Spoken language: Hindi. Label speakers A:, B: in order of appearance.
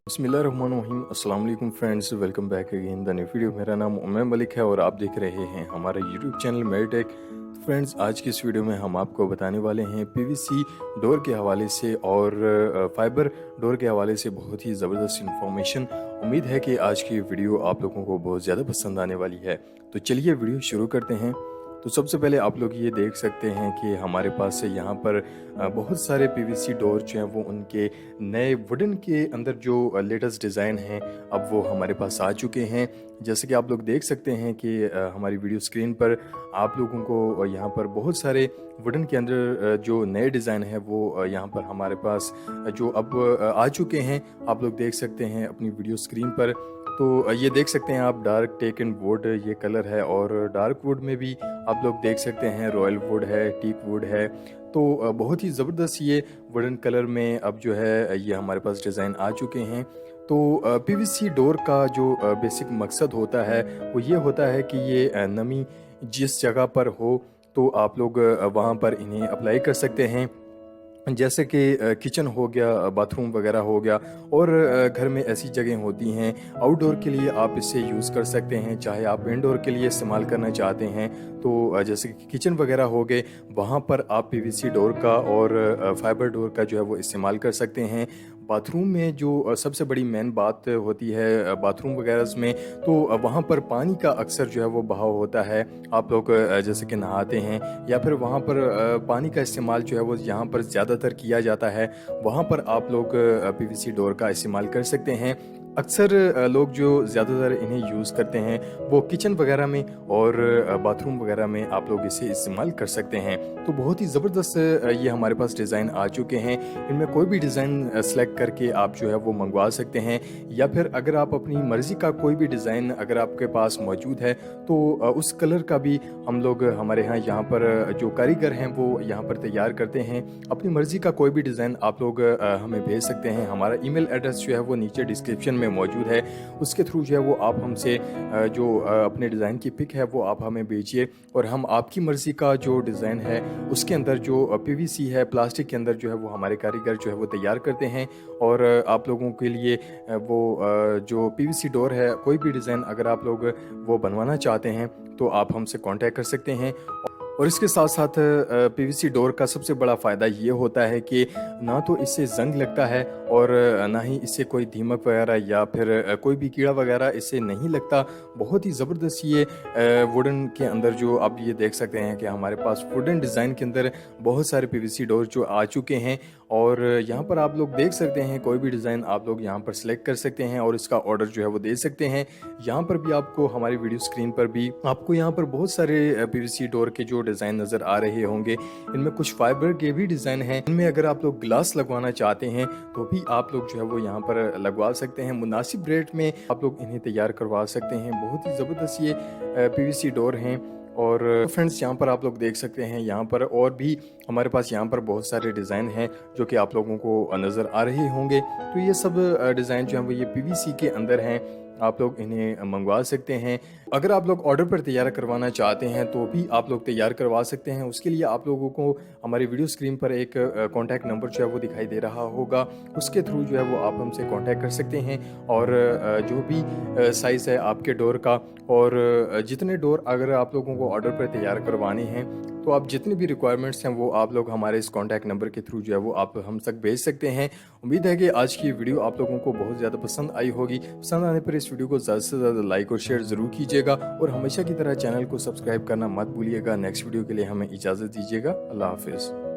A: बिस्मिल्लाहिर्रहमानिर्रहीम। अस्सलाम वालेकुम friends, welcome back again the new video. मेरा नाम उमैर मलिक है और आप देख रहे हैं हमारा यूट्यूब चैनल मेरिटेक। फ्रेंड्स, आज की इस वीडियो में हम आपको बताने वाले हैं पीवीसी डोर के हवाले से और फाइबर डोर के हवाले से बहुत ही ज़बरदस्त इंफॉर्मेशन। उम्मीद है कि आज की वीडियो आप लोगों को बहुत ज़्यादा पसंद आने वाली है। तो चलिए वीडियो शुरू करते हैं। तो सबसे पहले आप लोग ये देख सकते हैं कि हमारे पास से यहाँ पर बहुत सारे पीवीसी डोर जो हैं वो उनके नए वुडन के अंदर जो लेटेस्ट डिज़ाइन हैं अब वो हमारे पास आ चुके हैं। जैसे कि आप लोग देख सकते हैं कि हमारी वीडियो स्क्रीन पर आप लोगों को यहाँ पर बहुत सारे वुडन के अंदर जो नए डिज़ाइन है वो यहाँ पर हमारे पास जो अब आ चुके हैं। आप लोग देख सकते हैं अपनी वीडियो स्क्रीन पर। तो ये देख सकते हैं आप, डार्क टेक एंड वुड ये कलर है और डार्क वुड में भी आप लोग देख सकते हैं रॉयल वुड है, टीक वुड है। तो बहुत ही ज़बरदस्त ये वुडन कलर में अब जो है ये हमारे पास डिज़ाइन आ चुके हैं। तो पीवीसी डोर का जो बेसिक मकसद होता है वो ये होता है कि ये नमी जिस जगह पर हो तो आप लोग वहाँ पर इन्हें अप्लाई कर सकते हैं। जैसे कि किचन हो गया, बाथरूम वगैरह हो गया और घर में ऐसी जगह होती हैं आउटडोर के लिए आप इसे यूज़ कर सकते हैं। चाहे आप इंडोर के लिए इस्तेमाल करना चाहते हैं तो जैसे कि किचन वगैरह हो गए वहाँ पर आप पीवीसी डोर का और फाइबर डोर का जो है वो इस्तेमाल कर सकते हैं। बाथरूम में जो सबसे बड़ी मेन बात होती है बाथरूम वगैरह में, तो वहाँ पर पानी का अक्सर जो है वो बहाव होता है। आप लोग जैसे कि नहाते हैं या फिर वहाँ पर पानी का इस्तेमाल जो है वो यहाँ पर ज़्यादातर किया जाता है, वहाँ पर आप लोग पीवीसी डोर का इस्तेमाल कर सकते हैं। अक्सर लोग जो ज़्यादातर इन्हें यूज़ करते हैं वो किचन वगैरह में और बाथरूम वगैरह में आप लोग इसे इस्तेमाल कर सकते हैं। तो बहुत ही ज़बरदस्त ये हमारे पास डिज़ाइन आ चुके हैं। इनमें कोई भी डिज़ाइन सेलेक्ट करके आप जो है वो मंगवा सकते हैं, या फिर अगर आप अपनी मर्ज़ी का कोई भी डिज़ाइन अगर आपके पास मौजूद है तो उस कलर का भी हम लोग हमारे यहाँ पर जो कारीगर हैं वो यहाँ पर तैयार करते हैं। अपनी मर्ज़ी का कोई भी डिज़ाइन आप लोग हमें भेज सकते हैं। हमारा ईमेल एड्रेस जो है वो नीचे डिस्क्रिप्शन में मौजूद है। उसके थ्रू जो है वो आप हमसे जो अपने डिज़ाइन की पिक है वो आप हमें भेजिए और हम आपकी मर्ज़ी का जो डिज़ाइन है उसके अंदर जो पीवीसी है प्लास्टिक के अंदर जो है वो हमारे कारीगर जो है वो तैयार करते हैं। और आप लोगों के लिए वो जो पीवीसी डोर है कोई भी डिज़ाइन अगर आप लोग वो बनवाना चाहते हैं तो आप हमसे कांटेक्ट कर सकते हैं। और इसके साथ साथ पीवीसी डोर का सबसे बड़ा फ़ायदा ये होता है कि ना तो इससे जंग लगता है और ना ही इससे कोई दीमक वगैरह या फिर कोई भी कीड़ा वगैरह इससे नहीं लगता। बहुत ही ज़बरदस्त ये वुडन के अंदर जो आप ये देख सकते हैं कि हमारे पास वुडन डिज़ाइन के अंदर बहुत सारे पीवीसी डोर जो आ चुके हैं। और यहाँ पर आप लोग देख सकते हैं कोई भी डिज़ाइन आप लोग यहाँ पर सिलेक्ट कर सकते हैं और इसका ऑर्डर जो है वो दे सकते हैं। यहाँ पर भी आपको हमारी वीडियो स्क्रीन पर भी आपको यहाँ पर बहुत सारे पीवीसी डोर के जो डिज़ाइन नज़र आ रहे होंगे। इनमें कुछ फाइबर के भी डिज़ाइन हैं। इनमें अगर आप लोग ग्लास लगवाना चाहते हैं तो भी आप लोग जो है वो यहाँ पर लगवा सकते हैं। मुनासिब रेट में आप लोग इन्हें तैयार करवा सकते हैं। बहुत ही ज़बरदस्त ये पीवीसी डोर हैं। और फ्रेंड्स, यहाँ पर आप लोग देख सकते हैं यहाँ पर और भी हमारे पास यहाँ पर बहुत सारे डिज़ाइन हैं जो कि आप लोगों को नज़र आ रहे होंगे। तो ये सब डिज़ाइन जो हैं वो ये पीवीसी के अंदर हैं। आप लोग इन्हें मंगवा सकते हैं। अगर आप लोग ऑर्डर पर तैयार करवाना चाहते हैं तो भी आप लोग तैयार करवा सकते हैं। उसके लिए आप लोगों को हमारी वीडियो स्क्रीन पर एक कॉन्टैक्ट नंबर जो है वो दिखाई दे रहा होगा, उसके थ्रू जो है वो आप हमसे कॉन्टैक्ट कर सकते हैं। और जो भी साइज़ है आपके डोर का और जितने डोर अगर आप लोगों को ऑर्डर पर तैयार करवाने हैं तो आप जितनी भी रिक्वायरमेंट्स हैं वो आप लोग हमारे इस कॉन्टैक्ट नंबर के थ्रू जो है वो आप हम तक भेज सकते हैं। उम्मीद है कि आज की वीडियो आप लोगों को बहुत ज़्यादा पसंद आई होगी। पसंद आने पर इस वीडियो को ज़्यादा से ज़्यादा लाइक और शेयर ज़रूर कीजिएगा और हमेशा की तरह चैनल को सब्सक्राइब करना मत भूलिएगा। नेक्स्ट वीडियो के लिए हमें इजाज़त दीजिएगा। अल्लाह हाफिज़।